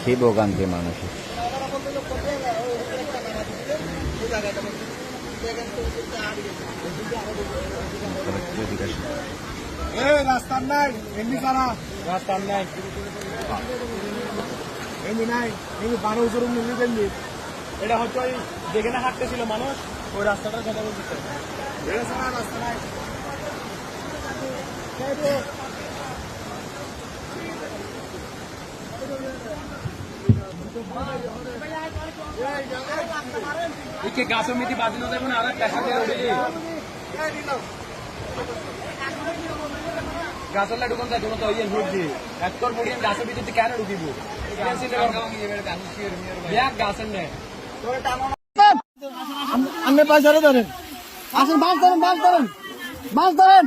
কি ভোগান্তি মানুষের। রাস্তা নাই এমনি কারা রাস্তা নাই এমনি নাই এমনি 12 মিলি দেননি। এটা হচ্ছে ওই যেখানে হাঁটতেছিল মানুষ ওই রাস্তাটার কথা বলতেছে। রাস্তা নাই গাছ মিটি বাজিনো যাবে না। আর গাছের লাইট কোন যায় তো ইয়ে ঢুকছি একটর পড়ি গাছের ভিতরে কেন ঢুকিব গাছের নেই আপনি পয়সা ধরেন আসেন মাছ ধরেন মাছ ধরেন মাছ ধরেন